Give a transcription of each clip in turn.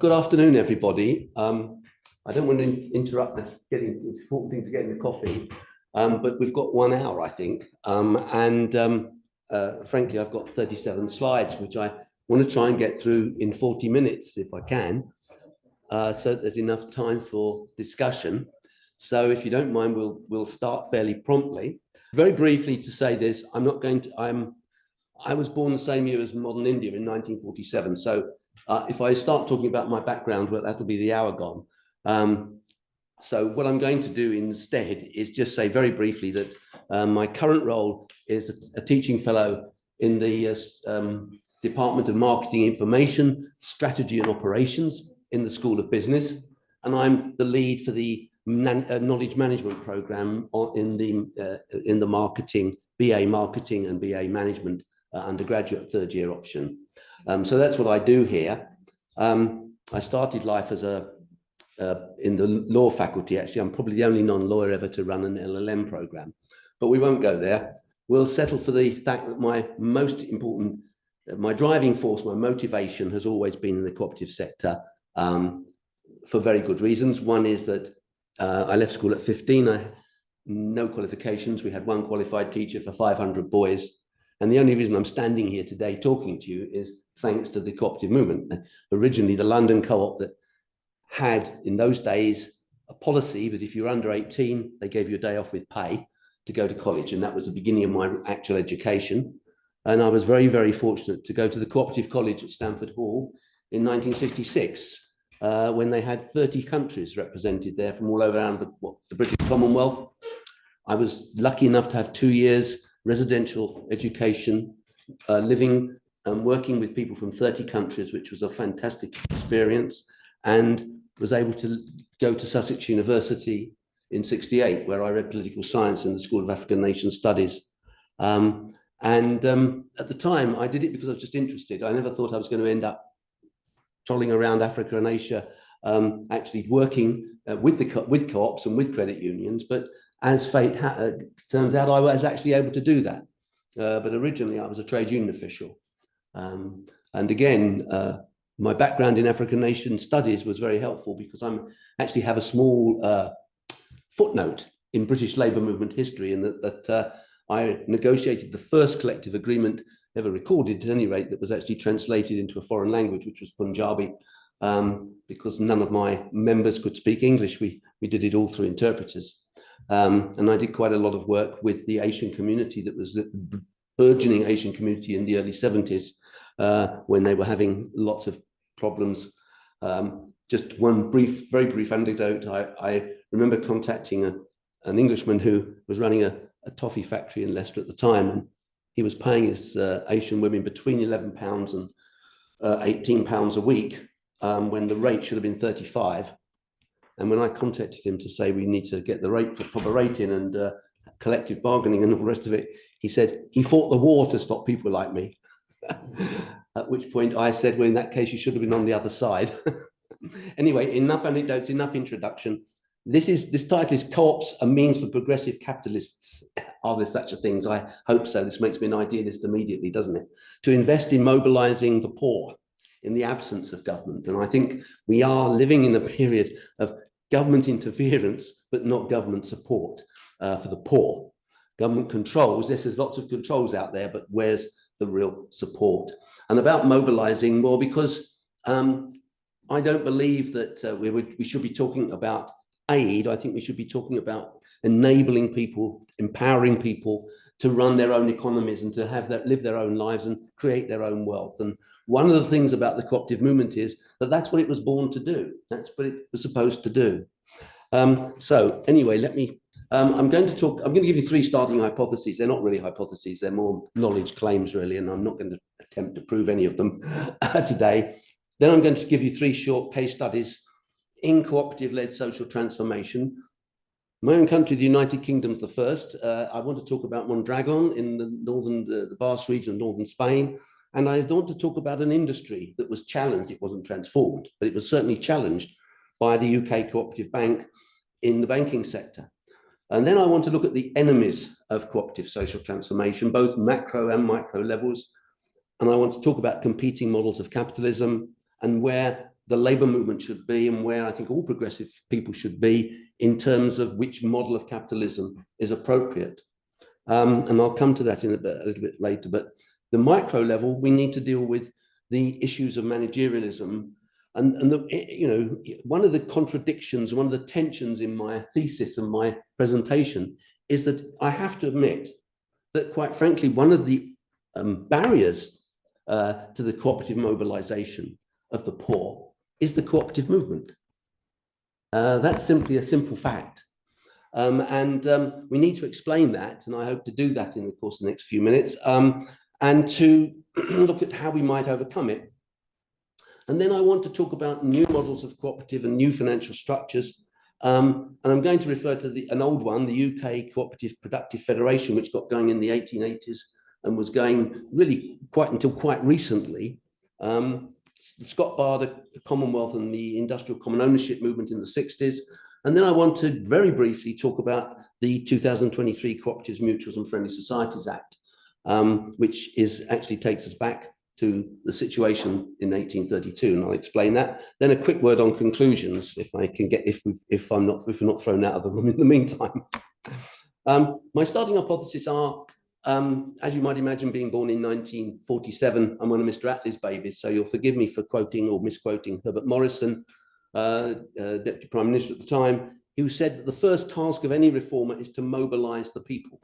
Good afternoon, everybody. I don't want to interrupt us getting important things to get in the coffee, but we've got 1 hour, I think. Frankly, I've got 37 slides, which I want to try and get through in 40 minutes if I can. So there's enough time for discussion. So if you don't mind, we'll start fairly promptly. Very briefly to say this, I was born the same year as modern India in 1947. So if I start talking about my background, well, that'll be the hour gone. So what I'm going to do instead is just say very briefly that my current role is a teaching fellow in the Department of Marketing Information, Strategy and Operations in the School of Business. And I'm the lead for the knowledge management program in the marketing, BA Marketing and BA Management undergraduate third year option. So that's what I do here. I started life as in the law faculty. Actually, I'm probably the only non-lawyer ever to run an LLM program, but we won't go there. We'll settle for the fact that my most important, my driving force, my motivation has always been in the cooperative sector for very good reasons. One is that I left school at 15. I had no qualifications. We had one qualified teacher for 500 boys. And the only reason I'm standing here today talking to you is thanks to the cooperative movement. Originally, the London Co-op that had, in those days, a policy that if you're under 18, they gave you a day off with pay to go to college. And that was the beginning of my actual education. And I was very, very fortunate to go to the Cooperative College at Stamford Hall in 1966, when they had 30 countries represented there from all around the British Commonwealth. I was lucky enough to have 2 years residential education, living and working with people from 30 countries, which was a fantastic experience, and was able to go to Sussex University in '68, where I read political science in the School of African Nation Studies. At the time, I did it because I was just interested. I never thought I was going to end up trolling around Africa and Asia, actually working with co-ops and with credit unions, but as fate turns out, I was actually able to do that. But originally, I was a trade union official. And again, my background in African nation studies was very helpful because I actually have a small footnote in British labour movement history, in that I negotiated the first collective agreement ever recorded, at any rate, that was actually translated into a foreign language, which was Punjabi, because none of my members could speak English. We did it all through interpreters. And I did quite a lot of work with the Asian community, that was the burgeoning Asian community in the early 70s, when they were having lots of problems. Just one very brief anecdote. I remember contacting an Englishman who was running a toffee factory in Leicester at the time, and he was paying his Asian women between £11 and £18 a week, when the rate should have been 35. And when I contacted him to say we need to get the proper rate in, and collective bargaining and all the rest of it, he said he fought the war to stop people like me. At which point I said, well, in that case, you should have been on the other side. Anyway, enough anecdotes, enough introduction. This title is Co-ops, a Means for Progressive Capitalists. Are there such a things? I hope so. This makes me an idealist immediately, doesn't it? To invest in mobilizing the poor in the absence of government. And I think we are living in a period of government interference, but not government support for the poor. Government controls, yes, there's lots of controls out there, but where's the real support? And about mobilizing more, because I don't believe that we should be talking about aid. I think we should be talking about enabling people, empowering people to run their own economies and to live their own lives and create their own wealth. And one of the things about the cooperative movement is that that's what it was born to do. That's what it was supposed to do. So anyway, I'm going to give you 3 starting hypotheses. They're not really hypotheses, they're more knowledge claims, really, and I'm not going to attempt to prove any of them today. Then I'm going to give you 3 short case studies in cooperative-led social transformation. My own country, the United Kingdom, is the first. I want to talk about Mondragon in the Basque region of northern Spain. And I want to talk about an industry that was challenged. It wasn't transformed, but it was certainly challenged by the UK Cooperative Bank in the banking sector. And then I want to look at the enemies of cooperative social transformation, both macro and micro levels. And I want to talk about competing models of capitalism and where the labour movement should be and where I think all progressive people should be in terms of which model of capitalism is appropriate. And I'll come to that in a little bit later. But the micro level, we need to deal with the issues of managerialism. And one of the contradictions, one of the tensions in my thesis and my presentation is that I have to admit that, quite frankly, one of the barriers to the cooperative mobilization of the poor is the cooperative movement. That's simply a simple fact. We need to explain that, and I hope to do that in the course of the next few minutes, and to look at how we might overcome it. And then I want to talk about new models of cooperative and new financial structures. And I'm going to refer to an old one, the UK Cooperative Productive Federation, which got going in the 1880s and was going really until quite recently. Scott Bard, the Commonwealth and the Industrial Common Ownership movement in the 60s. And then I want to very briefly talk about the 2023 Cooperatives, Mutuals and Friendly Societies Act, which actually takes us back to the situation in 1832, and I'll explain that. Then a quick word on conclusions, if I can get, if we're not thrown out of them in the meantime. My starting hypotheses are, as you might imagine, being born in 1947, I'm one of Mr. Attlee's babies, so you'll forgive me for quoting or misquoting Herbert Morrison, Deputy Prime Minister at the time, who said that the first task of any reformer is to mobilize the people.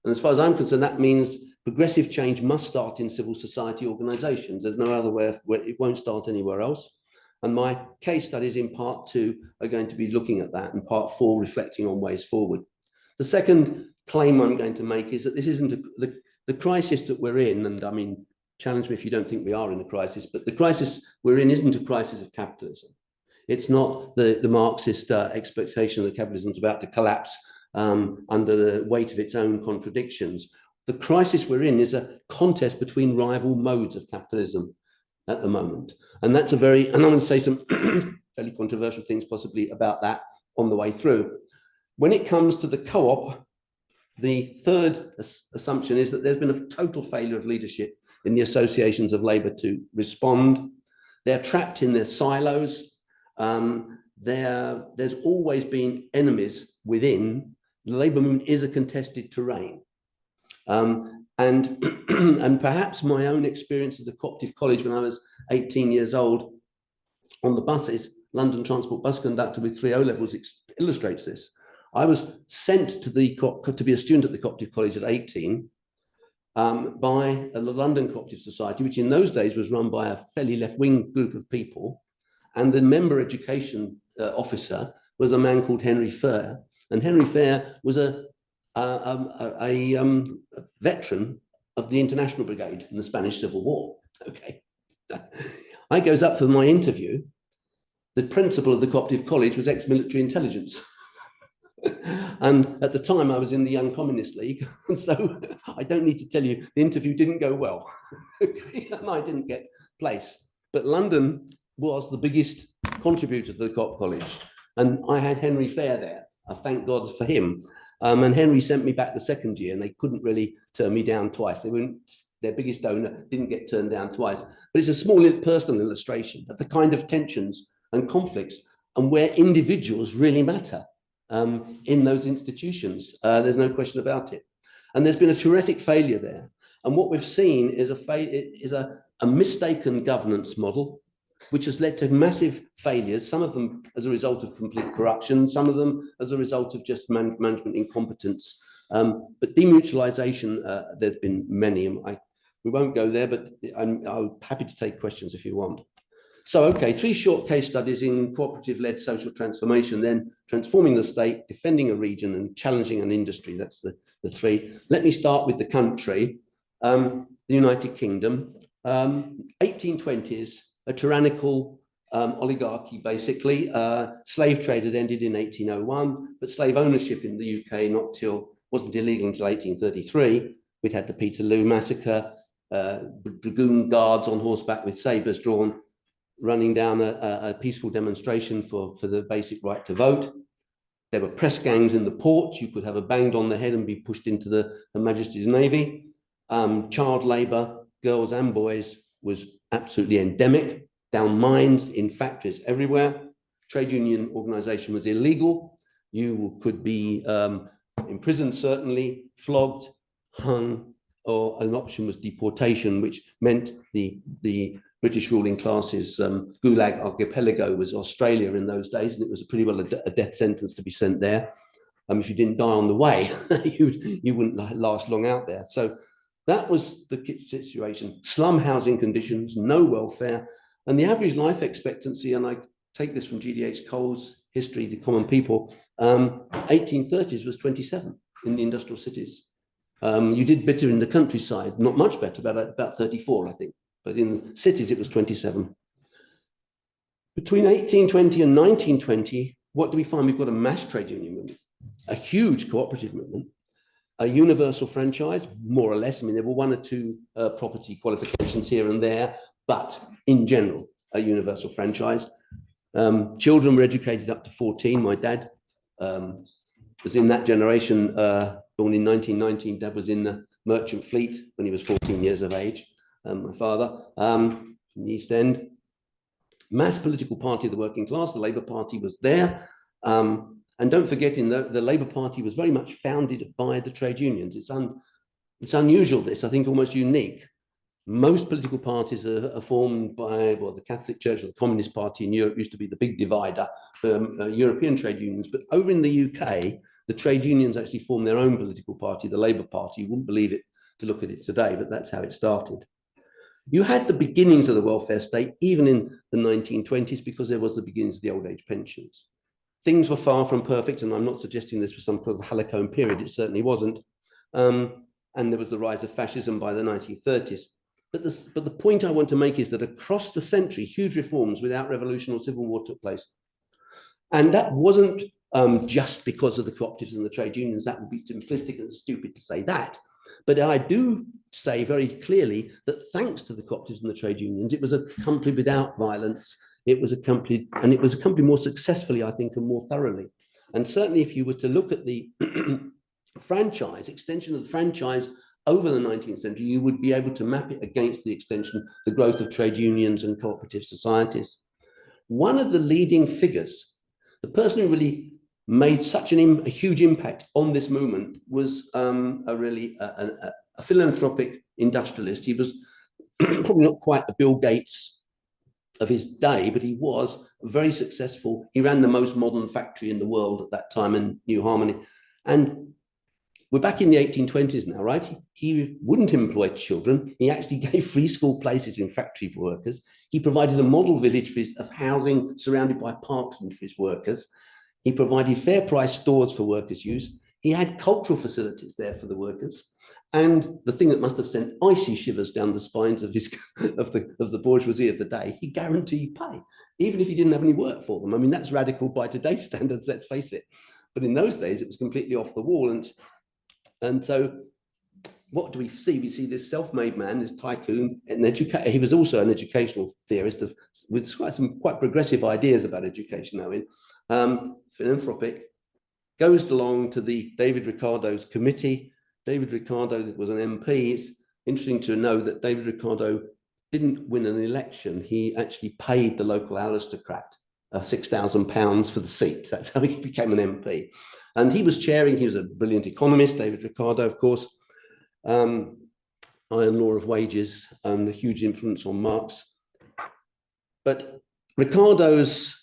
And as far as I'm concerned, that means progressive change must start in civil society organizations. There's no other way it won't start anywhere else. And my case studies in part 2 are going to be looking at that, and part 4 reflecting on ways forward. The second claim I'm going to make is that this isn't the crisis that we're in, and I mean, challenge me if you don't think we are in a crisis, but the crisis we're in isn't a crisis of capitalism. It's not the Marxist expectation that capitalism is about to collapse under the weight of its own contradictions. The crisis we're in is a contest between rival modes of capitalism at the moment. And that's and I'm going to say some fairly controversial things possibly about that on the way through. When it comes to the co-op, the third assumption is that there's been a total failure of leadership in the associations of labour to respond. They're trapped in their silos. There's always been enemies within. The labour movement is a contested terrain. And perhaps my own experience at the Cooperative College when I was 18 years old on the buses, London Transport Bus Conductor with 3 O-levels illustrates this. I was sent to be a student at the Cooperative College at 18 by the London Cooperative Society, which in those days was run by a fairly left-wing group of people. And the member education officer was a man called Henry Fair. And Henry Fair was a veteran of the International Brigade in the Spanish Civil War. Okay. I goes up for my interview. The principal of the Cooperative College was ex-military intelligence. And at the time I was in the Young Communist League. And so I don't need to tell you, the interview didn't go well. Okay. And I didn't get placed. But London was the biggest contributor to the Co-op College. And I had Henry Fair there. I thank God for him. And Henry sent me back the second year, and they couldn't really turn me down twice. Their biggest donor didn't get turned down twice. But it's a small personal illustration of the kind of tensions and conflicts and where individuals really matter in those institutions. There's no question about it. And there's been a terrific failure there. And what we've seen is a mistaken governance model, which has led to massive failures, some of them as a result of complete corruption, some of them as a result of just management incompetence. But demutualization, there's been many. We won't go there, but I'm happy to take questions if you want. So, okay, 3 short case studies in cooperative-led social transformation, then transforming the state, defending a region, and challenging an industry. That's the 3. Let me start with the country, the United Kingdom, 1820s. A tyrannical oligarchy, basically. Slave trade had ended in 1801, but slave ownership in the UK wasn't illegal until 1833. We'd had the Peterloo massacre, dragoon guards on horseback with sabres drawn, running down a peaceful demonstration for the basic right to vote. There were press gangs in the ports. You could have a banged on the head and be pushed into the Majesty's Navy. Child labour, girls and boys, was absolutely endemic. down mines in factories everywhere. Trade union organization was illegal. You could be imprisoned, certainly, flogged, hung, or an option was deportation, which meant the British ruling classes, Gulag Archipelago was Australia in those days, and it was pretty well a death sentence to be sent there. If you didn't die on the way, you wouldn't last long out there. So that was the situation. Slum housing conditions, no welfare, and the average life expectancy, and I take this from GDH Cole's History, the Common People, 1830s was 27 in the industrial cities. You did better in the countryside, not much better, about 34, I think. But in cities, it was 27. Between 1820 and 1920, what do we find? We've got a mass trade union movement, a huge cooperative movement, a universal franchise, more or less. I mean, there were one or two property qualifications here and there, but in general, a universal franchise. Children were educated up to 14. My dad was in that generation, born in 1919. Dad was in the merchant fleet when he was 14 years of age. My father, from the East End. Mass political party of the working class, the Labour Party was there. And don't forget, the Labour Party was very much founded by the trade unions. It's unusual, this, I think almost unique. Most political parties are formed by, well, the Catholic Church or the Communist Party in Europe used to be the big divider for European trade unions. But over in the UK, the trade unions actually formed their own political party, the Labour Party. You wouldn't believe it to look at it today, but that's how it started. You had the beginnings of the welfare state, even in the 1920s, because there was the beginnings of the old age pensions. Things were far from perfect, and I'm not suggesting this was some kind of Halcyon period. It certainly wasn't. And there was the rise of fascism by the 1930s. But the point I want to make is that across the century, huge reforms without revolution or civil war took place. And that wasn't just because of the cooperatives and the trade unions. That would be simplistic and stupid to say that. But I do say very clearly that thanks to the cooperatives and the trade unions, it was accompanied without violence. It was accompanied more successfully, I think, and more thoroughly. And certainly if you were to look at the franchise, extension of the franchise over the 19th century, you would be able to map it against the extension, the growth of trade unions and cooperative societies. One of the leading figures, the person who really made such a huge impact on this movement was a philanthropic industrialist. He was probably not quite the Bill Gates of his day, but he was very successful. He ran the most modern factory in the world at that time in New Harmony. And we're back in the 1820s now, right? He wouldn't employ children. He actually gave free school places in factory workers. He provided a model village of housing surrounded by parks for his workers. He provided fair price stores for workers' use. He had cultural facilities there for the workers. And the thing that must have sent icy shivers down the spines of the bourgeoisie of the day, he guaranteed pay, even if he didn't have any work for them. I mean, that's radical by today's standards, let's face it. But in those days, it was completely off the wall. And so what do we see? We see this self-made man, this tycoon, an educator. He was also an educational theorist with some quite progressive ideas about education, philanthropic, goes along to the David Ricardo's committee. David Ricardo was an MP. It's interesting to know that David Ricardo didn't win an election. He actually paid the local aristocrat £6,000 for the seat. That's how he became an MP. And he was chairing, he was a brilliant economist, David Ricardo, of course. Iron law of wages and a huge influence on Marx. But Ricardo's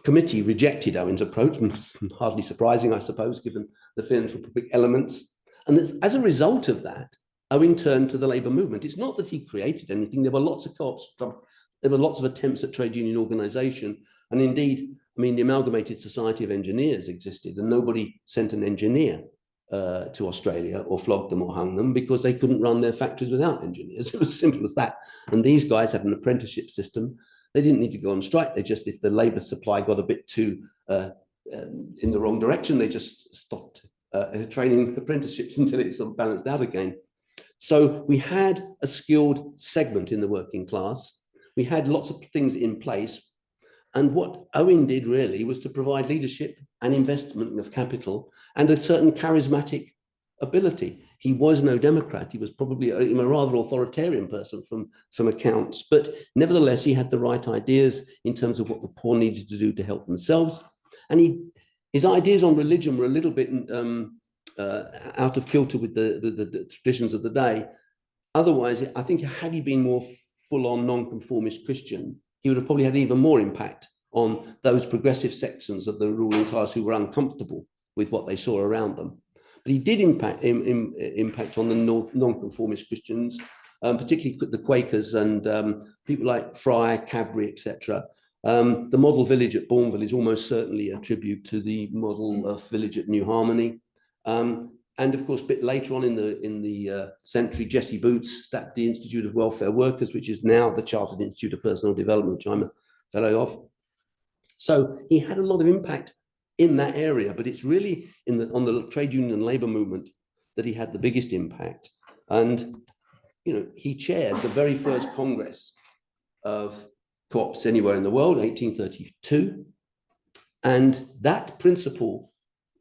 committee rejected Owen's approach, hardly surprising, I suppose, given the philanthropic elements. And as a result of that, Owen turned to the labour movement. It's not that he created anything. There were lots of co-ops, there were lots of attempts at trade union organisation. And indeed, I mean, the Amalgamated Society of Engineers existed, and nobody sent an engineer to Australia or flogged them or hung them because they couldn't run their factories without engineers. It was as simple as that. And these guys had an apprenticeship system. They didn't need to go on strike. They just, if the labour supply got a bit too in the wrong direction, they just stopped training apprenticeships until it sort of balanced out again. So we had a skilled segment in the working class. We had lots of things in place. And what Owen did really was to provide leadership and investment of capital and a certain charismatic ability. He was no Democrat. He was probably a rather authoritarian person from accounts. But nevertheless, he had the right ideas in terms of what the poor needed to do to help themselves. And his ideas on religion were a little bit out of kilter with the traditions of the day. Otherwise, I think had he been more full-on non-conformist Christian, he would have probably had even more impact on those progressive sections of the ruling class who were uncomfortable with what they saw around them. But he did impact on the non-conformist Christians, particularly the Quakers and people like Fry, Cadbury, etc. The model village at Bourneville is almost certainly a tribute to the model village at New Harmony. And of course, a bit later on in the century, Jesse Boots established the Institute of Welfare Workers, which is now the Chartered Institute of Personal Development, which I'm a fellow of. So he had a lot of impact in that area, but it's really on the trade union and labor movement that he had the biggest impact. And he chaired the very first Congress of co-ops anywhere in the world, 1832, and that principle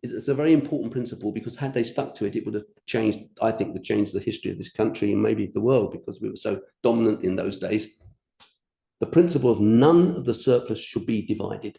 is a very important principle, because had they stuck to it, it would have changed, I think, the history of this country and maybe the world, because we were so dominant in those days. The principle of none of the surplus should be divided.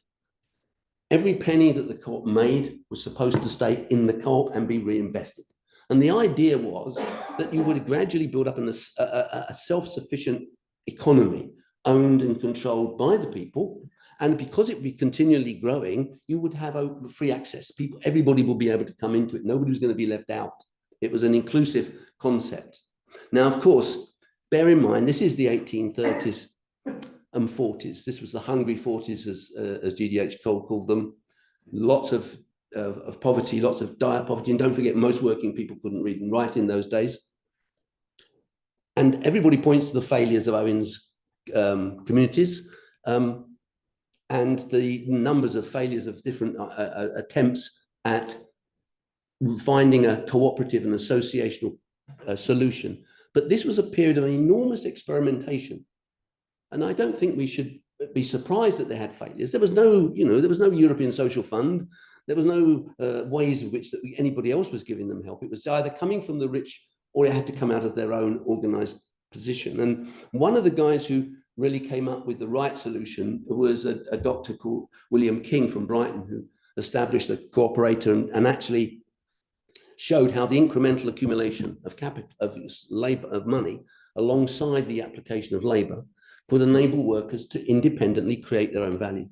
Every penny that the co-op made was supposed to stay in the co-op and be reinvested. And the idea was that you would gradually build up a self-sufficient economy owned and controlled by the people. And because it would be continually growing, you would have free access. Everybody will be able to come into it. Nobody was going to be left out. It was an inclusive concept. Now, of course, bear in mind, this is the 1830s and 40s. This was the hungry 40s, as G.D.H. Cole called them. Lots of poverty, lots of dire poverty. And don't forget, most working people couldn't read and write in those days. And everybody points to the failures of Owen's communities. And the numbers of failures of different attempts at finding a cooperative and associational solution. But this was a period of enormous experimentation. And I don't think we should be surprised that they had failures. There was no, there was no European Social Fund. There was no ways in which anybody else was giving them help. It was either coming from the rich or it had to come out of their own organized position. And one of the guys who really came up with the right solution was a doctor called William King from Brighton, who established a Co-operative and actually showed how the incremental accumulation of capital, of money, alongside the application of labor, could enable workers to independently create their own value.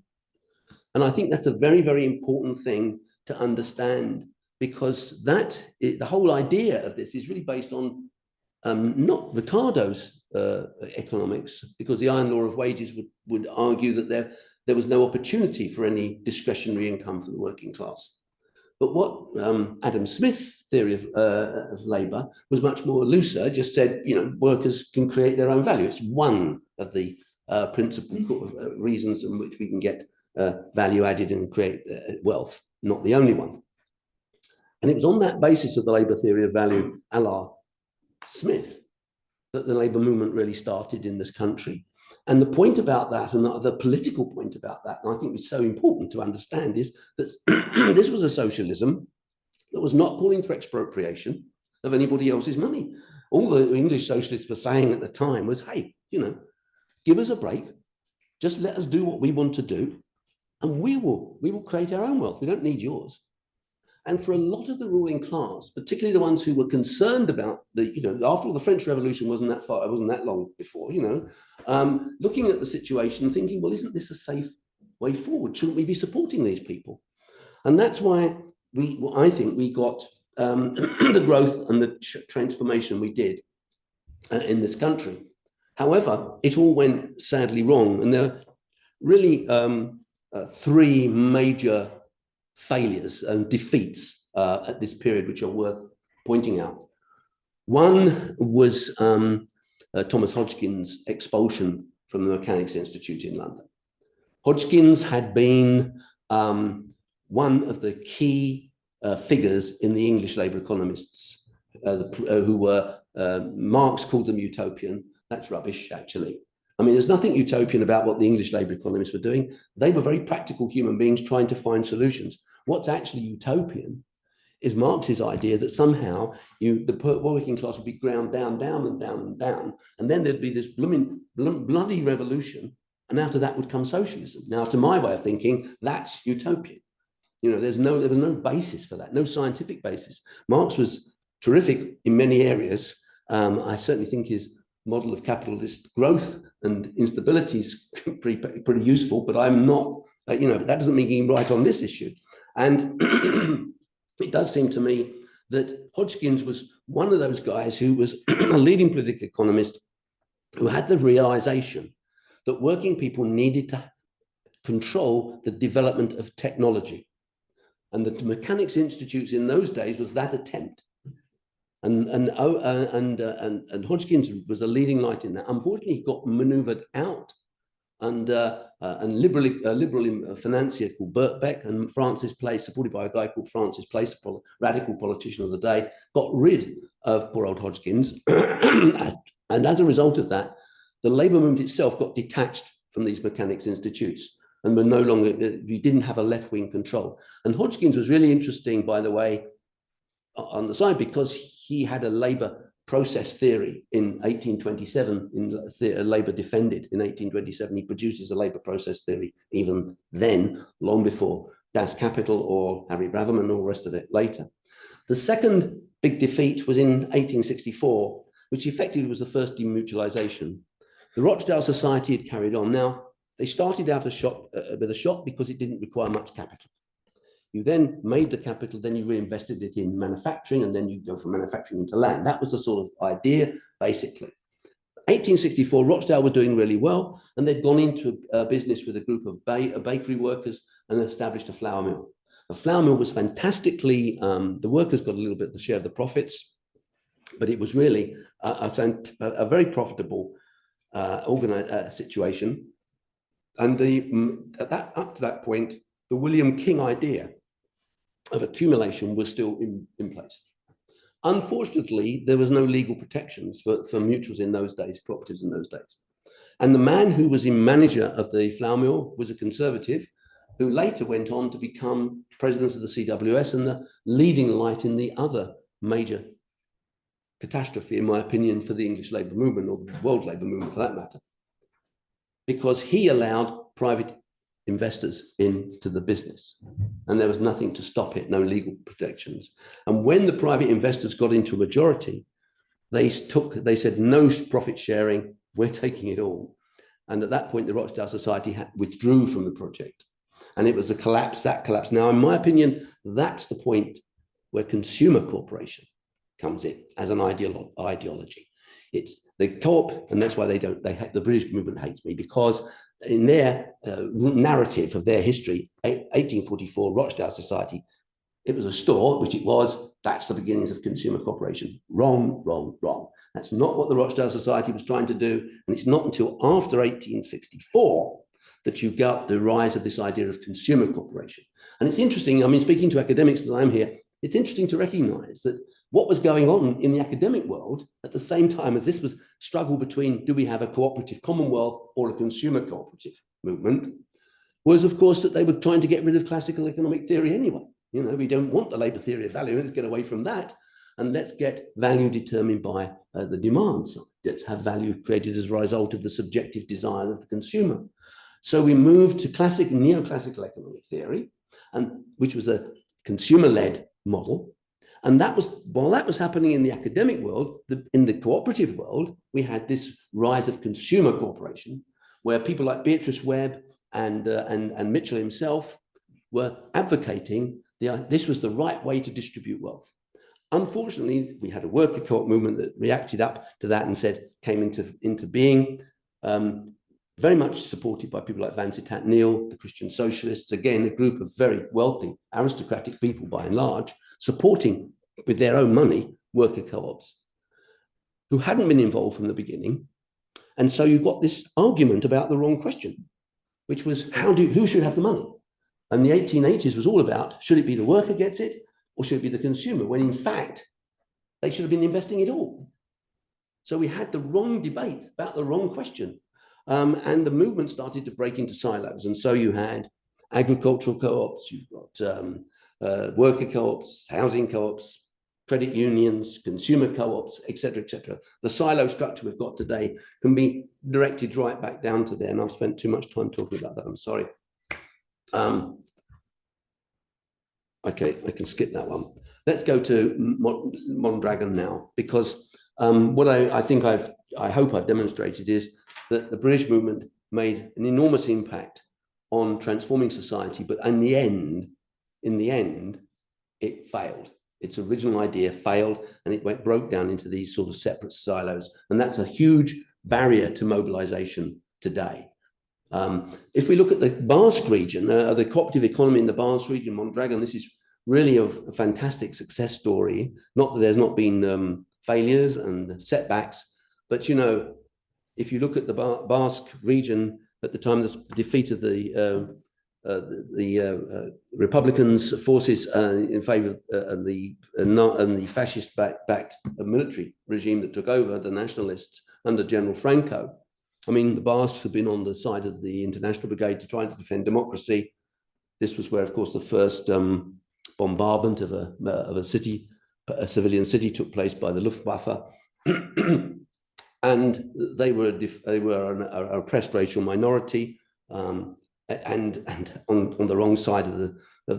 And I think that's a very, very important thing to understand, because the whole idea of this is really based on not Ricardo's economics, because the iron law of wages would argue that there was no opportunity for any discretionary income for the working class. But what Adam Smith's theory of labor was much more looser, just said, workers can create their own value. It's one of the principal reasons in which we can get value added and create wealth, not the only one. And it was on that basis of the labor theory of value, a la Smith, that the labor movement really started in this country. And the point about that, and the political point about that, and I think it's so important to understand, is that this was a socialism that was not calling for expropriation of anybody else's money. All the English socialists were saying at the time was, hey, give us a break, just let us do what we want to do, and we will create our own wealth. We don't need yours. And for a lot of the ruling class, particularly the ones who were concerned about after all, the French Revolution wasn't that long before, looking at the situation and thinking, well, isn't this a safe way forward? Shouldn't we be supporting these people? And that's why I think we got the growth and the transformation we did in this country. However, it all went sadly wrong. And there are really three major failures and defeats at this period, which are worth pointing out. One was Thomas Hodgkin's expulsion from the Mechanics Institute in London. Hodgkins had been one of the key figures in the English labour economists, who were, Marx called them utopian. That's rubbish, actually. I mean, there's nothing utopian about what the English labour economists were doing. They were very practical human beings trying to find solutions. What's actually utopian is Marx's idea that somehow the working class would be ground down, down and down and down, and then there'd be this bloody revolution, and out of that would come socialism. Now, to my way of thinking, that's utopian. There was no basis for that, no scientific basis. Marx was terrific in many areas. I certainly think his model of capitalist growth and instability is pretty useful, but I'm not, but that doesn't mean he's right on this issue. And it does seem to me that Hodgkins was one of those guys who was a leading political economist who had the realization that working people needed to control the development of technology. And the Mechanics Institutes in those days was that attempt. And Hodgkins was a leading light in that. Unfortunately, he got maneuvered out, and liberal financier called Bert Beck and Francis Place, supported by a guy called Francis Place, a radical politician of the day, got rid of poor old Hodgkins. And as a result of that, the labour movement itself got detached from these Mechanics Institutes and were no longer, you didn't have a left-wing control. And Hodgkins was really interesting, by the way, on the side, because he had a labour process theory in 1827, in Labour Defended in 1827. He produces a labour process theory even then, long before Das Kapital or Harry Braverman and all the rest of it later. The second big defeat was in 1864, which effectively was the first demutualization. The Rochdale Society had carried on. Now, they started out with a shop because it didn't require much capital. You then made the capital, then you reinvested it in manufacturing, and then you go from manufacturing into land. That was the sort of idea, basically. 1864, Rochdale were doing really well, and they'd gone into a business with a group of bakery workers and established a flour mill. The flour mill was fantastically, the workers got a little bit of the share of the profits, but it was really a very profitable situation. And up to that point, the William King idea of accumulation was still in place. Unfortunately, there was no legal protections for mutuals in those days, cooperatives in those days. And the man who was in manager of the flour mill was a conservative who later went on to become president of the CWS and the leading light in the other major catastrophe, in my opinion, for the English labour movement, or the world labour movement for that matter, because he allowed private investors into the business, and there was nothing to stop it, no legal protections. And when the private investors got into a majority, they said no profit sharing, we're taking it all. And at that point, the Rochdale Society withdrew from the project, and it was a collapse, that collapse. Now, in my opinion, that's the point where consumer cooperation comes in as an ideology. It's the co-op, and that's why the British movement hates me, because in their narrative of their history, 1844, Rochdale Society, it was a store, which it was, that's the beginnings of consumer cooperation. Wrong, wrong, wrong. That's not what the Rochdale Society was trying to do. And it's not until after 1864 that you got the rise of this idea of consumer cooperation. And it's interesting, I mean, speaking to academics as I'm here, it's interesting to recognize that what was going on in the academic world at the same time as this was struggle between, do we have a cooperative commonwealth or a consumer cooperative movement, was of course that they were trying to get rid of classical economic theory anyway. We don't want the labor theory of value, let's get away from that, and let's get value determined by the demand side. Let's have value created as a result of the subjective desire of the consumer. So we moved to classic neoclassical economic theory, and which was a consumer-led model. And that was, while that was happening in the academic world, in the cooperative world, we had this rise of consumer cooperation, where people like Beatrice Webb and Mitchell himself were advocating this was the right way to distribute wealth. Unfortunately, we had a worker co-op movement that reacted up to that and came into being, very much supported by people like Vansittart Neale, the Christian Socialists, again, a group of very wealthy, aristocratic people by and large, supporting with their own money worker co-ops who hadn't been involved from the beginning. And so you got this argument about the wrong question, which was who should have the money? And the 1880s was all about, should it be the worker gets it or should it be the consumer? When in fact, they should have been investing it all. So we had the wrong debate about the wrong question. And the movement started to break into silos. And so you had agricultural co-ops, you've got worker co-ops, housing co-ops, credit unions, consumer co-ops, etc., etc. The silo structure we've got today can be directed right back down to there, and I've spent too much time talking about that. I'm sorry. Okay, I can skip that one. Let's go to Mondragon now, because what I hope I've demonstrated is that the British movement made an enormous impact on transforming society, but in the end, it failed. Its original idea failed, and it broke down into these sort of separate silos, and that's a huge barrier to mobilization today. If we look at the Basque region, the cooperative economy in the Basque region, Mondragon, this is really a fantastic success story. Not that there's not been failures and setbacks, but you know, if you look at the Basque region at the time of the defeat of the Republicans' forces in favor of the fascist-backed military regime that took over, the nationalists under General Franco. I mean, the Basques have been on the side of the International Brigade to try to defend democracy. This was where, of course, the first bombardment of a city, a civilian city, took place by the Luftwaffe, and they were an oppressed racial minority, and on the wrong side of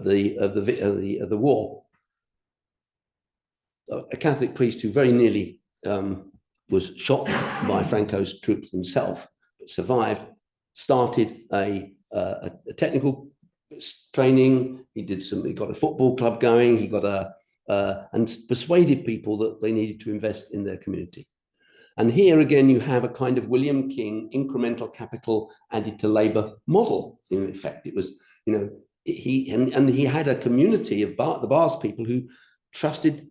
the war. A Catholic priest who very nearly was shot by Franco's troops himself, but survived, started a technical training. He got a football club going. He got and persuaded people that they needed to invest in their community. And here again, you have a kind of William King incremental capital added to labor model. In effect, it was, you know, he had a community of the Basque people who trusted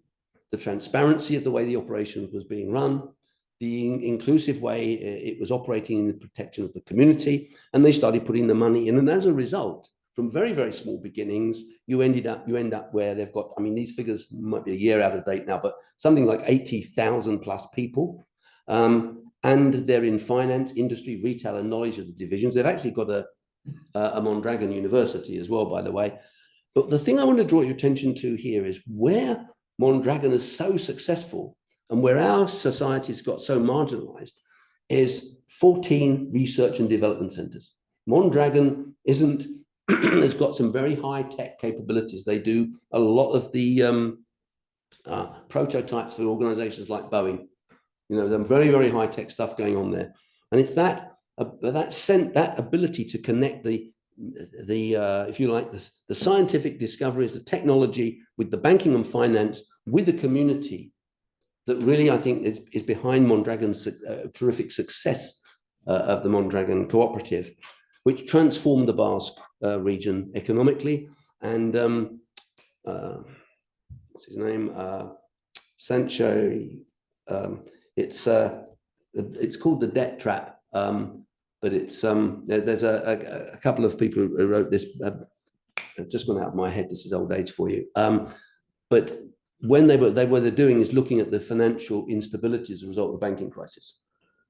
the transparency of the way the operation was being run, the inclusive way it was operating in the protection of the community, and they started putting the money in. And as a result, from very, very small beginnings, you end up where they've got, I mean, these figures might be a year out of date now, but something like 80,000 plus people. And they're in finance, industry, retail, and knowledge of the divisions. They've actually got a Mondragon University as well, by the way. But the thing I want to draw your attention to here is where Mondragon is so successful and where our society's got so marginalized is 14 research and development centers. Mondragon has got some very high tech capabilities. They do a lot of the prototypes for organizations like Boeing. You know, there's very, very high tech stuff going on there. And it's that ability to connect the if you like, the scientific discoveries, the technology with the banking and finance, with the community, that really, I think, is behind Mondragon's terrific success of the Mondragon Cooperative, which transformed the Basque region economically. And what's his name? Sancho. It's called the debt trap. But it's there's a couple of people who wrote this. I've just gone out of my head. This is old age for you. But when what they're doing is looking at the financial instability as a result of the banking crisis,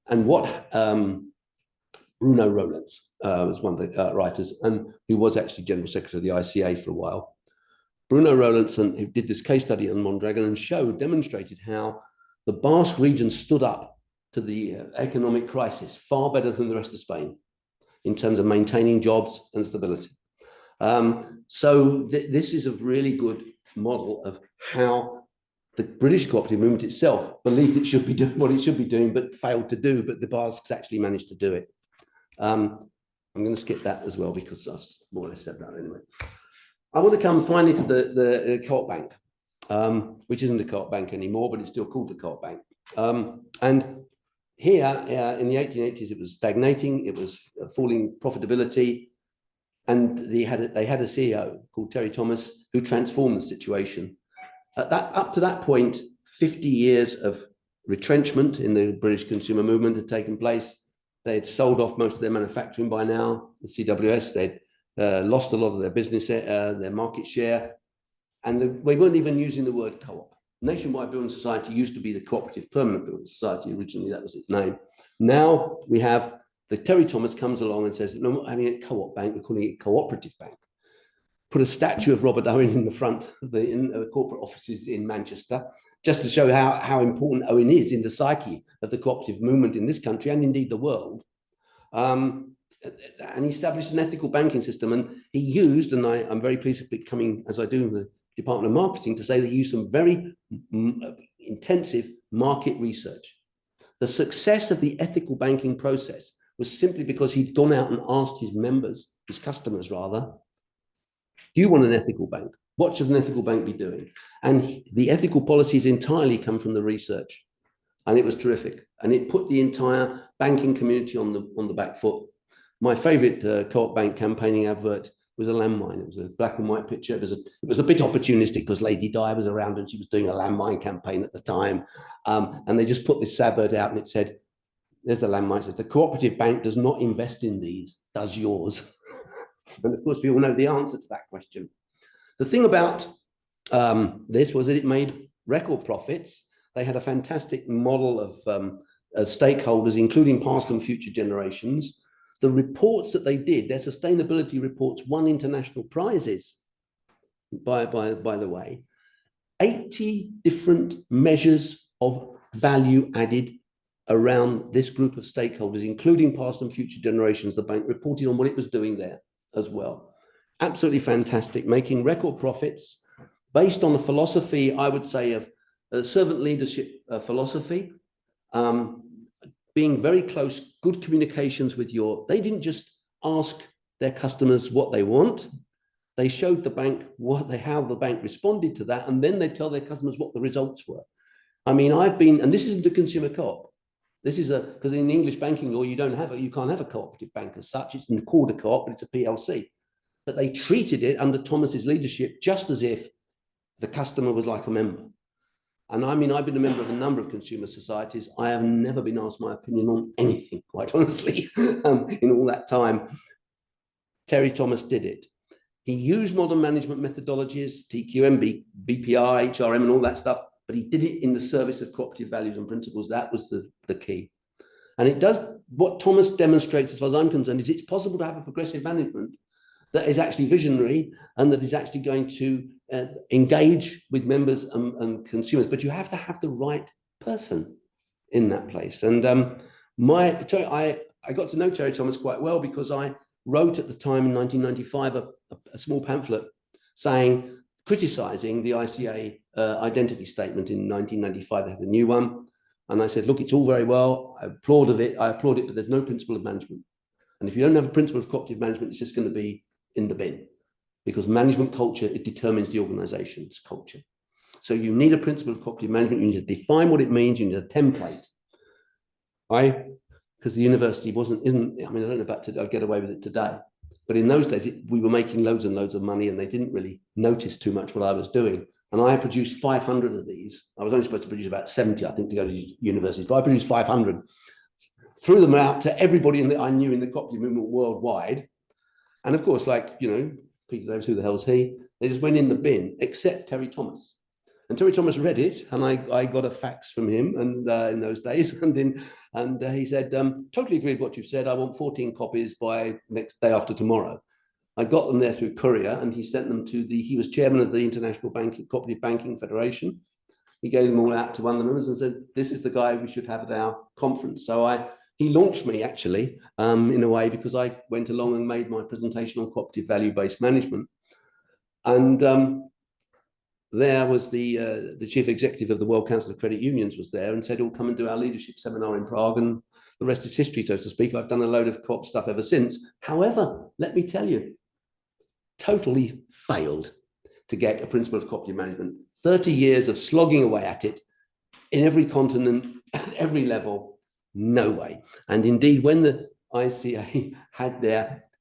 and what Bruno Rollens was one of the writers, and who was actually General Secretary of the ICA for a while. Bruno Rollens, who did this case study on Mondragon and demonstrated how the Basque region stood up to the economic crisis far better than the rest of Spain in terms of maintaining jobs and stability. So this is a really good model of how the British cooperative movement itself believed it should be doing what it should be doing, but failed to do, but the Basques actually managed to do it. I'm going to skip that as well because I've more or less said that anyway. I want to come finally to the Co-op Bank, which isn't a Co-op Bank anymore, but it's still called the Co-op Bank. And here in the 1880s, it was stagnating, it was falling profitability, and they had a CEO called Terry Thomas who transformed the situation. Up to that point, 50 years of retrenchment in the British consumer movement had taken place. They had sold off most of their manufacturing by now, the CWS. They'd lost a lot of their business, their market share, and they weren't even using the word co-op. Nationwide Building Society used to be the Cooperative Permanent Building Society. Originally, that was its name. Now we have the Terry Thomas comes along and says, no, we're not having a co-op bank, we're calling it Cooperative Bank. put a statue of Robert Owen in the front of the corporate offices in Manchester, just to show how important Owen is in the psyche of the cooperative movement in this country and indeed the world. And he established an ethical banking system. And he used, and I'm very pleased to be coming, as I do in the Department of Marketing, to say that he used some very intensive market research. The success of the ethical banking process was simply because he'd gone out and asked his members, his customers rather, do you want an ethical bank? What should an ethical bank be doing? And the ethical policies entirely come from the research. And it was terrific. And it put the entire banking community on the back foot. My favorite Co-op Bank campaigning advert was a landmine. It was a black and white picture. It was a bit opportunistic because Lady Di was around and she was doing a landmine campaign at the time. And they just put this advert out and it said, there's the landmine, it says, the cooperative bank does not invest in these, does yours? And of course, we all know the answer to that question. The thing about this was that it made record profits. They had a fantastic model of stakeholders, including past and future generations. The reports that they did, their sustainability reports, won international prizes, by the way. 80 different measures of value added around this group of stakeholders, including past and future generations. The bank reported on what it was doing there as well. Absolutely fantastic, making record profits based on a philosophy, I would say, of servant leadership philosophy, being very close, good communications with they didn't just ask their customers what they want. They showed the bank how the bank responded to that, and then they tell their customers what the results were. I mean, and this isn't a consumer co-op. This is because in English banking law, you can't have a cooperative bank as such. It's called a co-op, but it's a PLC. But they treated it under Thomas's leadership just as if the customer was like a member. And I mean, I've been a member of a number of consumer societies. I have never been asked my opinion on anything, quite honestly, in all that time. Terry Thomas did it. He used modern management methodologies, TQM, BPI, HRM, and all that stuff, but he did it in the service of cooperative values and principles. That was the key. And it does, what Thomas demonstrates, as far as I'm concerned, is it's possible to have a progressive management that is actually visionary and that is actually going to engage with members and consumers, but you have to have the right person in that place. And I got to know Terry Thomas quite well because I wrote at the time in 1995 a small pamphlet criticizing the ICA identity statement in 1995. They had a new one. And I said, look, it's all very well. I applaud it, but there's no principle of management. And if you don't have a principle of cooperative management, it's just going to be in the bin, because management culture, it determines the organization's culture. So you need a principle of cooperative management. You need to define what it means. You need a template. Because the university I mean, I don't know about today, I'd get away with it today. But in those days, we were making loads and loads of money and they didn't really notice too much what I was doing. And I produced 500 of these. I was only supposed to produce about 70, I think, to go to universities, but I produced 500. Threw them out to everybody I knew in the cooperative movement worldwide. And of course, Peter Davis, who the hell's he? They just went in the bin, except Terry Thomas. And Terry Thomas read it, and I got a fax from him, and in those days, and he said, "Totally agree with what you've said. I want 14 copies by next day after tomorrow." I got them there through courier, and he sent them to he was chairman of the International Cooperative Banking Federation. He gave them all out to one of the members and said, "This is the guy we should have at our conference." So he launched me actually, in a way, because I went along and made my presentation on cooperative value-based management. And there was the chief executive of the World Council of Credit Unions was there and said, "Oh, come and do our leadership seminar in Prague." And the rest is history, so to speak. I've done a load of co-op stuff ever since. However, let me tell you, totally failed to get a principle of cooperative management. 30 years of slogging away at it in every continent, at every level. No way. And indeed, when the ICA had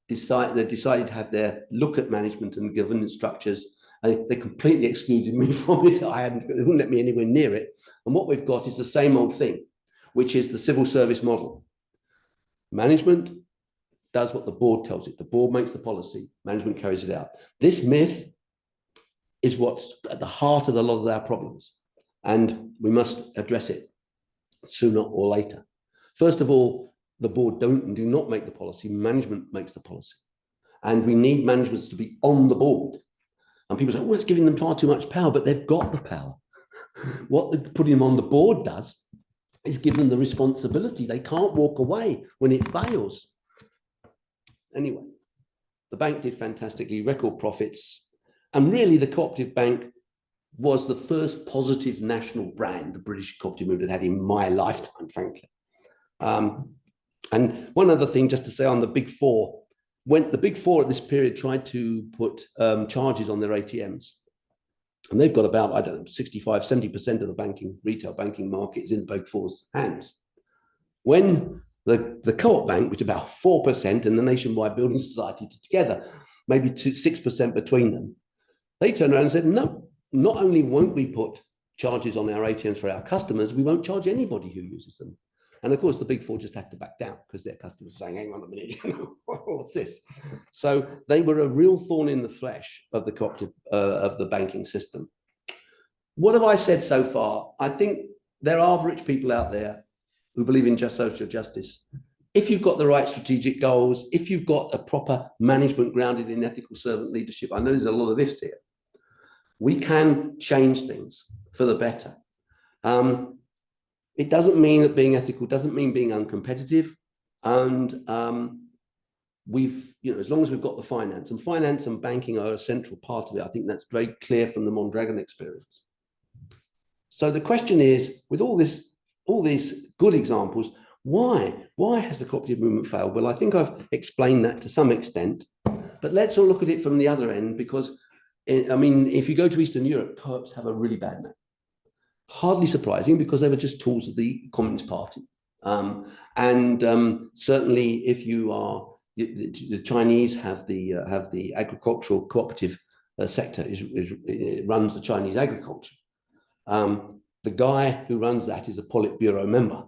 decided to have their look at management and governance structures, they completely excluded me from it. They wouldn't let me anywhere near it. And what we've got is the same old thing, which is the civil service model. Management does what the board tells it. The board makes the policy. Management carries it out. This myth is what's at the heart of a lot of our problems. And we must address it sooner or later. First of all, the board do not make the policy, management makes the policy. And we need managements to be on the board. And people say, oh, it's giving them far too much power, but they've got the power. What putting them on the board does is give them the responsibility. They can't walk away when it fails. Anyway, the bank did fantastically, record profits. And really, the cooperative bank was the first positive national brand the British cooperative movement had in my lifetime, frankly. And one other thing, just to say on the big four, when the big four at this period tried to put charges on their ATMs, and they've got about, I don't know, 65, 70% of the retail banking market is in the big four's hands. When the Co-op Bank, which is about 4%, and the Nationwide Building Society together, maybe 6% between them, they turned around and said, no, not only won't we put charges on our ATMs for our customers, we won't charge anybody who uses them. And of course, the big four just had to back down because their customers were saying, hang on a minute, what's this? So they were a real thorn in the flesh of the cooperative, of the banking system. What have I said so far? I think there are rich people out there who believe in just social justice. If you've got the right strategic goals, if you've got a proper management grounded in ethical servant leadership, I know there's a lot of ifs here, we can change things for the better. It doesn't mean that being ethical doesn't mean being uncompetitive. And as long as we've got the finance and banking are a central part of it, I think that's very clear from the Mondragon experience. So the question is, with all these good examples, why has the cooperative movement failed? Well, I think I've explained that to some extent, but let's all look at it from the other end, because if you go to Eastern Europe, co-ops have a really bad name. Hardly surprising, because they were just tools of the Communist Party. Certainly, if you are, the Chinese have the agricultural cooperative sector, it runs the Chinese agriculture. The guy who runs that is a Politburo member.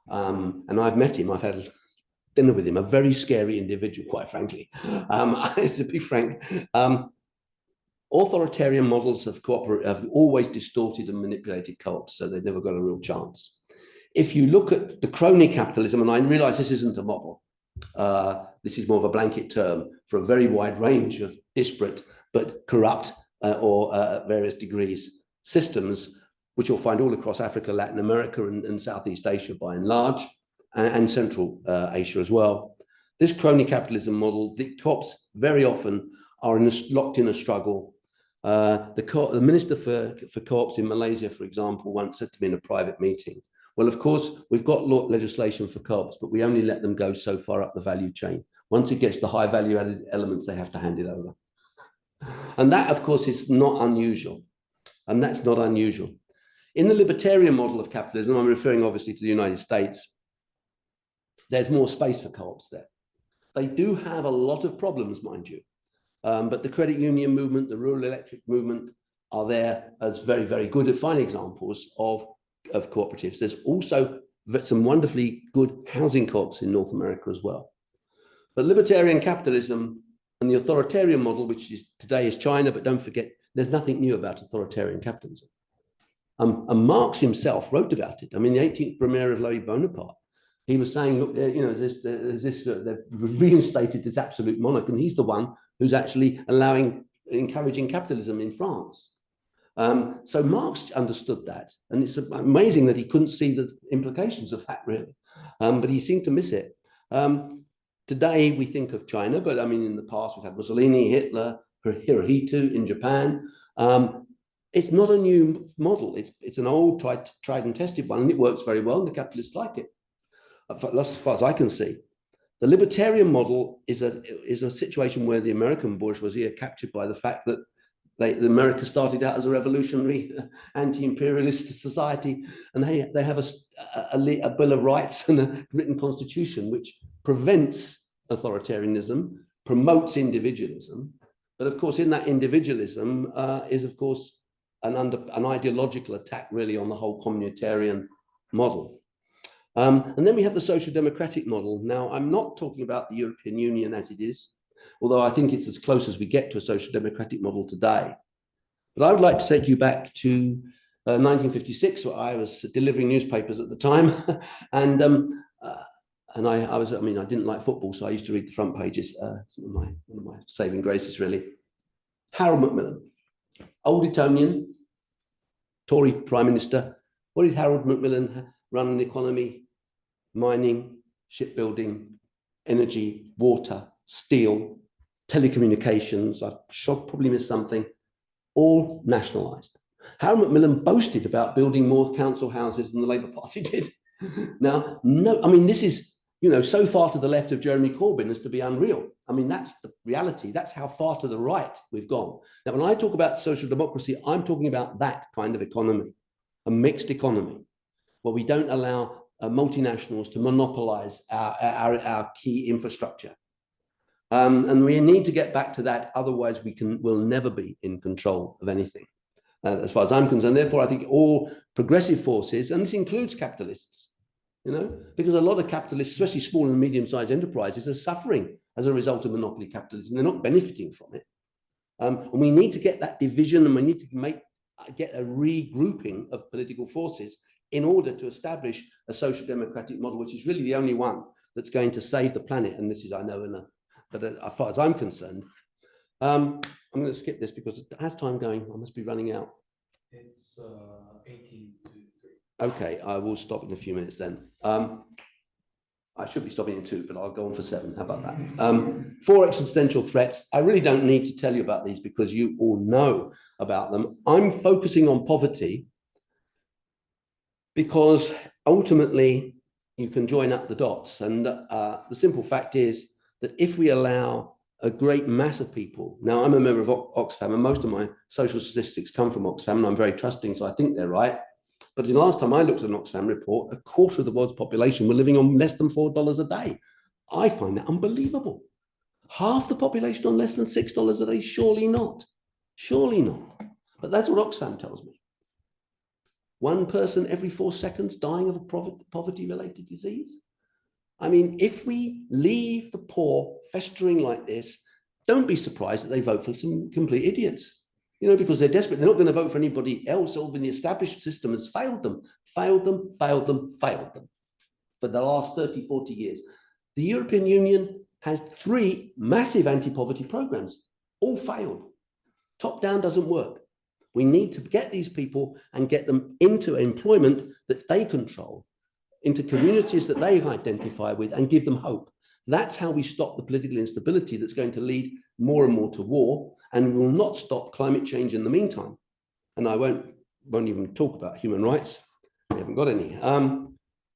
And I've met him, I've had dinner with him, a very scary individual, quite frankly. To be frank, authoritarian models of cooperate have always distorted and manipulated co-ops, so they've never got a real chance. If you look at the crony capitalism, and I realize this isn't a model, this is more of a blanket term for a very wide range of disparate but corrupt or various degrees systems, which you'll find all across Africa, Latin America, and Southeast Asia by and large, and Central Asia as well. This crony capitalism model, the co-ops very often are locked in a struggle. The Minister for Co-ops in Malaysia, for example, once said to me in a private meeting, well, of course, we've got legislation for co-ops, but we only let them go so far up the value chain. Once it gets the high value added elements, they have to hand it over. And that, of course, is not unusual. And that's not unusual. In the libertarian model of capitalism, I'm referring obviously to the United States, there's more space for co-ops there. They do have a lot of problems, mind you. But the credit union movement, the rural electric movement are there as very, very good, fine examples of cooperatives. There's also some wonderfully good housing co-ops in North America as well. But libertarian capitalism and the authoritarian model, which today is China, but don't forget, there's nothing new about authoritarian capitalism. And Marx himself wrote about it. I mean, the 18th Premier of Louis Bonaparte, he was saying, look, they've reinstated this absolute monarch, and he's the one who's actually encouraging capitalism in France. So Marx understood that, and it's amazing that he couldn't see the implications of that, really, but he seemed to miss it. Today we think of China, but I mean, in the past we've had Mussolini, Hitler, Hirohito in Japan. It's not a new model. It's an old, tried and tested one, and it works very well, and the capitalists like it, as far as I can see. The libertarian model is a situation where the American bourgeoisie are captured by the fact that America started out as a revolutionary, anti-imperialist society, and they have a Bill of Rights and a written constitution which prevents authoritarianism, promotes individualism. But of course, in that individualism is, of course, an ideological attack really on the whole communitarian model. And then we have the social democratic model. Now, I'm not talking about the European Union as it is, although I think it's as close as we get to a social democratic model today. But I would like to take you back to 1956, where I was delivering newspapers at the time. And And I mean, I didn't like football, so I used to read the front pages. One of my saving graces, really. Harold Macmillan, old Etonian, Tory Prime Minister. What did Harold Macmillan run an economy? Mining, shipbuilding, energy, water, steel, telecommunications. I've probably missed something. All nationalised. Harold Macmillan boasted about building more council houses than the Labour Party did. Now, no, I mean, this is, so far to the left of Jeremy Corbyn as to be unreal. I mean, that's the reality. That's how far to the right we've gone. Now, when I talk about social democracy, I'm talking about that kind of economy, a mixed economy, where we don't allow multinationals to monopolize our key infrastructure. And we need to get back to that. Otherwise, we'll never be in control of anything, as far as I'm concerned. Therefore, I think all progressive forces, and this includes capitalists, because a lot of capitalists, especially small and medium-sized enterprises, are suffering as a result of monopoly capitalism. They're not benefiting from it. And we need to get that division, and we need to get a regrouping of political forces in order to establish a social democratic model, which is really the only one that's going to save the planet. And this is, I know, but as far as I'm concerned, I'm going to skip this because as time going, I must be running out. It's 18 to 3. Okay, I will stop in a few minutes then. I should be stopping in 2, but I'll go on for 7. How about that? 4 existential threats. I really don't need to tell you about these because you all know about them. I'm focusing on poverty because ultimately you can join up the dots. And the simple fact is that if we allow a great mass of people, now I'm a member of Oxfam, and most of my social statistics come from Oxfam, and I'm very trusting, so I think they're right. But the last time I looked at an Oxfam report, a quarter of the world's population were living on less than $4 a day. I find that unbelievable. Half the population on less than $6 a day? Surely not. Surely not. But that's what Oxfam tells me. 1 person every 4 seconds dying of a poverty-related disease. I mean, if we leave the poor festering like this, don't be surprised that they vote for some complete idiots. Because they're desperate. They're not going to vote for anybody else, or when the established system has failed them for the last 30, 40 years. The European Union has 3 massive anti-poverty programs, all failed. Top down doesn't work. We need to get these people and get them into employment that they control, into communities that they identify with, and give them hope. That's how we stop the political instability that's going to lead more and more to war, and we will not stop climate change in the meantime. And I won't even talk about human rights. We haven't got any.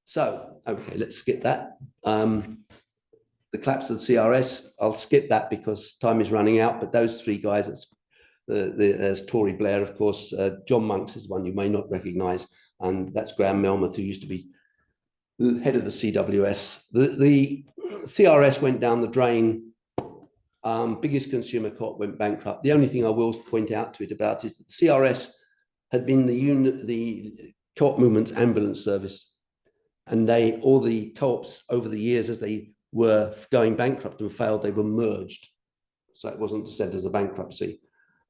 So, okay, let's skip that. The collapse of the CRS, I'll skip that because time is running out, but those 3 guys, there's Tory Blair, of course. John Monks is one you may not recognize, and that's Graham Melmoth, who used to be the head of the CWS. The CRS went down the drain. Biggest consumer co-op went bankrupt. The only thing I will point out to it about is that the CRS had been the co-op movement's ambulance service, and all the co-ops over the years, as they were going bankrupt and failed, they were merged. So it wasn't said as a bankruptcy,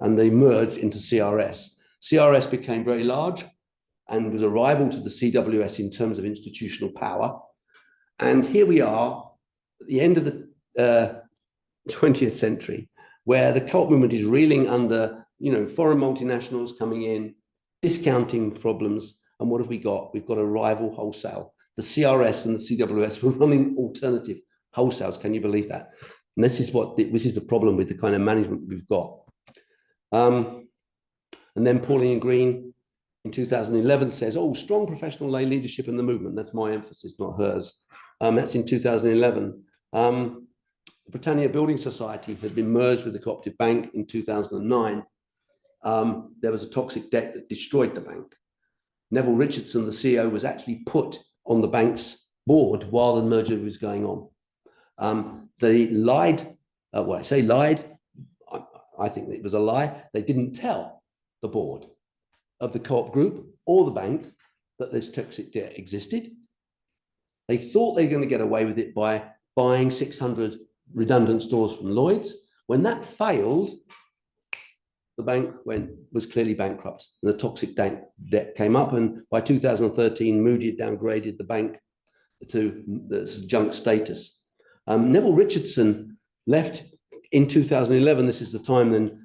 and they merged into CRS. CRS became very large and was a rival to the CWS in terms of institutional power. And here we are at the end of the 20th century, where the co-op movement is reeling under, foreign multinationals coming in, discounting problems. And what have we got? We've got a rival wholesale. The CRS and the CWS were running alternative wholesales. Can you believe that? And this is the problem with the kind of management we've got. And then Pauline Green in 2011 says, strong professional lay leadership in the movement. That's my emphasis, not hers. That's in 2011. The Britannia Building Society had been merged with the Cooperative Bank in 2009. There was a toxic debt that destroyed the bank. Neville Richardson, the CEO, was actually put on the bank's board while the merger was going on. They lied. Well, I say lied. I think it was a lie. They didn't tell the board of the co-op group or the bank that this toxic debt existed. They thought they were going to get away with it by buying 600 redundant stores from Lloyd's. When that failed, the bank was clearly bankrupt. The toxic debt came up, and by 2013, Moody had downgraded the bank the junk status. Neville Richardson left in 2011. This is the time then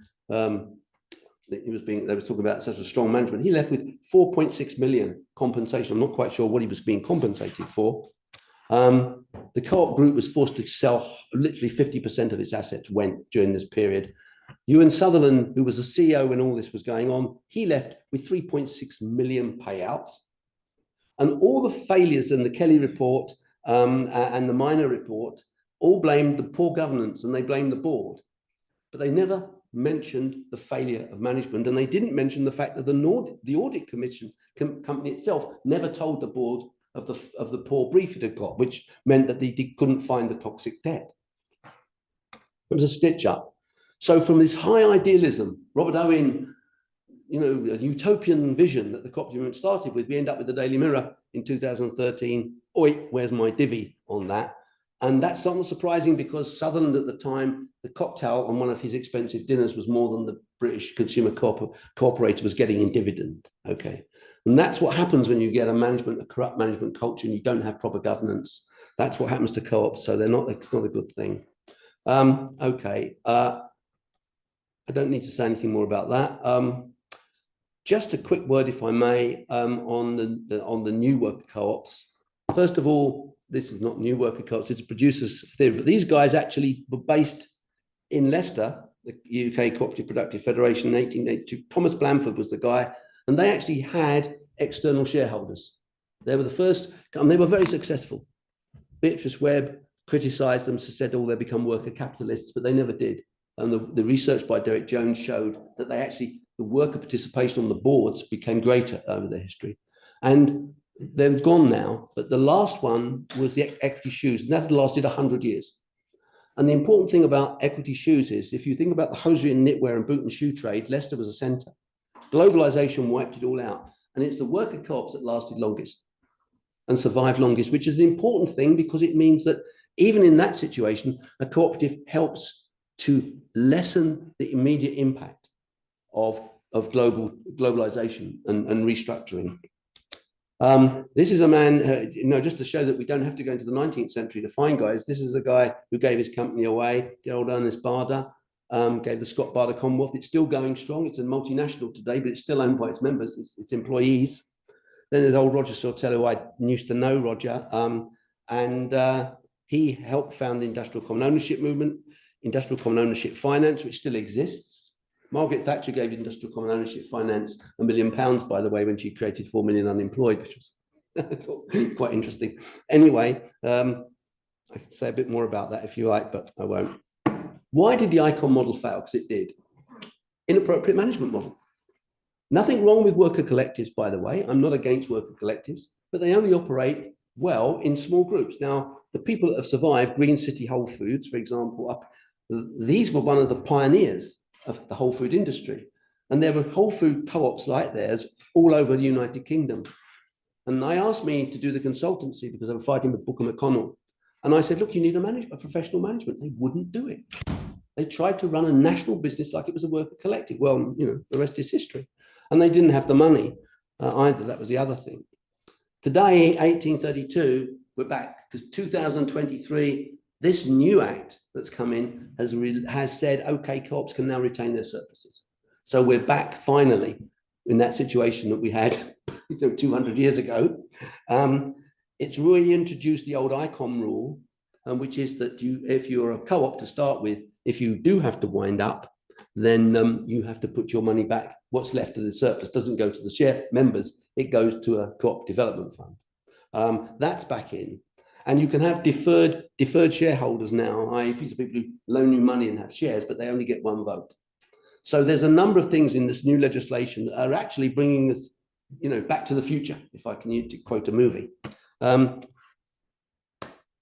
they were talking about such a strong management. He left with 4.6 million compensation. I'm not quite sure what he was being compensated for. The Co-op group was forced to sell literally 50% of its assets went during this period. Ewan Sutherland, who was the CEO when all this was going on, he left with 3.6 million payouts. And all the failures in the Kelly report and the Minor report all blamed the poor governance and they blamed the board. But they never mentioned the failure of management, and they didn't mention the fact that the audit commission company itself never told the board of the poor brief it had got, which meant that they couldn't find the toxic debt. It was a stitch up. So from this high idealism, Robert Owen, a utopian vision that the co-operative movement started with, we end up with the Daily Mirror in 2013. Oi, where's my divvy on that? And that's not surprising because Sutherland at the time, the cocktail on one of his expensive dinners was more than the British consumer co-operative was getting in dividend. Okay. And that's what happens when you get a corrupt management culture and you don't have proper governance. That's what happens to co-ops. So it's not a good thing. Okay. I don't need to say anything more about that. Just a quick word, if I may, on the new worker co-ops. First of all, this is not new worker co-ops, it's a producer's theory. But these guys actually were based in Leicester, the UK Cooperative Productive Federation, in 1882. Thomas Blandford was the guy, and they actually had external shareholders. They were the first, and they were very successful. Beatrice Webb criticised them, said, oh, they become worker capitalists, but they never did. And the research by Derek Jones showed that the worker participation on the boards became greater over their history. And they've gone now, but the last one was the equity shoes, and that had lasted 100 years. And the important thing about equity shoes is, if you think about the hosiery and knitwear and boot and shoe trade, Leicester was a centre. Globalisation wiped it all out. And it's the worker co-ops that lasted longest and survived longest, which is an important thing because it means that even in that situation, a cooperative helps to lessen the immediate impact of globalisation and restructuring. This is a man, just to show that we don't have to go into the 19th century to find guys. This is a guy who gave his company away, Gerald Ernest Barder, gave the Scott Barder Commonwealth. It's still going strong. It's a multinational today, but it's still owned by its members, its employees. Then there's old Roger Sortel, who I used to know, Roger, and he helped found the Industrial Common Ownership movement, Industrial Common Ownership Finance, which still exists. Margaret Thatcher gave Industrial Common Ownership Finance £1 million, by the way, when she created 4 million unemployed, which was quite interesting. Anyway, I can say a bit more about that if you like, but I won't. Why did the ICON model fail? Because it did. Inappropriate management model. Nothing wrong with worker collectives, by the way. I'm not against worker collectives, but they only operate well in small groups. Now, the people that have survived, Green City Whole Foods, for example, these were one of the pioneers of the whole food industry. And there were whole food co-ops like theirs all over the United Kingdom. And they asked me to do the consultancy because I was fighting with Booker McConnell. And I said, look, you need a professional management. They wouldn't do it. They tried to run a national business like it was a worker collective. Well, the rest is history. And they didn't have the money either. That was the other thing. Today, 1832, we're back because 2023, this new act that's come in has said, okay, co-ops can now retain their surpluses. So we're back finally in that situation that we had 200 years ago. It's really introduced the old ICOM rule, which is that if you're a co-op to start with, if you do have to wind up, then you have to put your money back. What's left of the surplus doesn't go to the share members, it goes to a co-op development fund. That's back in. And you can have deferred shareholders now, i.e. people who loan you money and have shares, but they only get one vote. So there's a number of things in this new legislation that are actually bringing us, back to the future, if I can quote a movie. But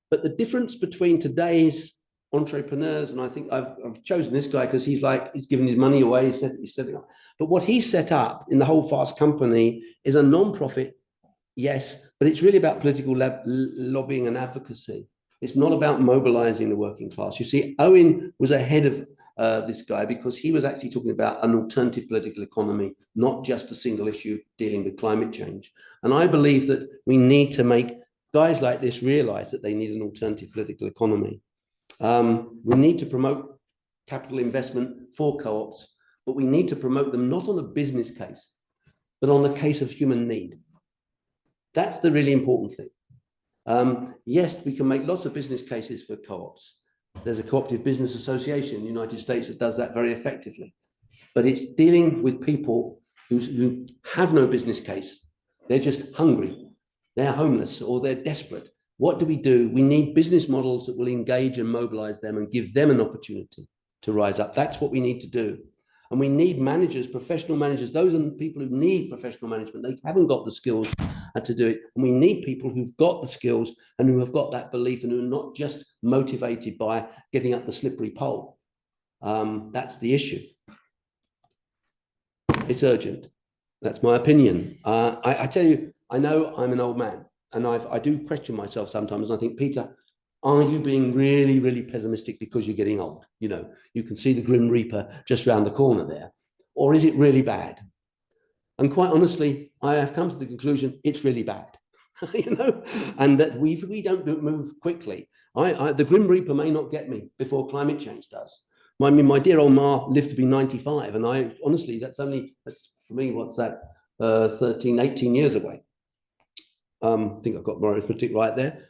the difference between today's entrepreneurs, and I think I've chosen this guy because he's giving his money away, he's setting up. But what he's set up in the Whole Fast Company is a non-profit, yes, but it's really about political lobbying and advocacy. It's not about mobilizing the working class. You see, Owen was ahead of this guy because he was actually talking about an alternative political economy, not just a single issue dealing with climate change. And I believe that we need to make guys like this realize that they need an alternative political economy. We need to promote capital investment for co-ops, but we need to promote them not on a business case, but on a case of human need. That's the really important thing. Yes, we can make lots of business cases for co-ops. There's a cooperative business association in the United States that does that very effectively. But it's dealing with people who have no business case. They're just hungry. They're homeless or they're desperate. What do? We need business models that will engage and mobilize them and give them an opportunity to rise up. That's what we need to do. And we need managers, professional managers. Those are the people who need professional management. They haven't got the skills to do it. And we need people who've got the skills and who have got that belief and who are not just motivated by getting up the slippery pole. That's the issue. It's urgent. That's my opinion. I tell you, I know I'm an old man and I do question myself sometimes. I think, Peter, are you being really, really pessimistic because you're getting old? You know, you can see the Grim Reaper just around the corner there. Or is it really bad? And quite honestly, I have come to the conclusion it's really bad, you know, and that we don't move quickly. The Grim Reaper may not get me before climate change does. I mean, my dear old Ma lived to be 95, and I honestly, that's for me, what's that, 13, 18 years away. I think I've got my arithmetic right there.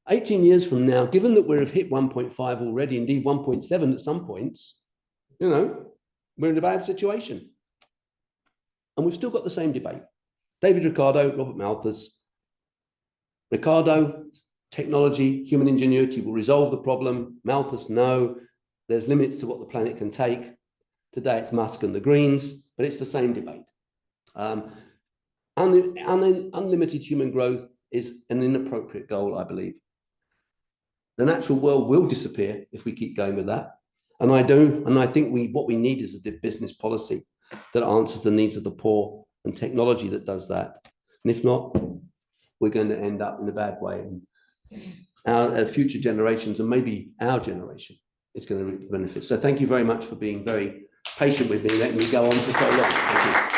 18 years from now, given that we've hit 1.5 already, indeed 1.7 at some points, you know, we're in a bad situation. And we've still got the same debate. David Ricardo, Robert Malthus. Ricardo, technology, human ingenuity will resolve the problem. Malthus, no, there's limits to what the planet can take. Today it's Musk and the Greens, but it's the same debate. Unlimited human growth is an inappropriate goal, I believe. The natural world will disappear if we keep going with that. And I think what we need is a business policy that answers the needs of the poor and technology that does that. And if not, we're going to end up in a bad way. And our future generations, and maybe our generation, is going to reap the benefits. So thank you very much for being very patient with me, letting me go on for so long. Thank you.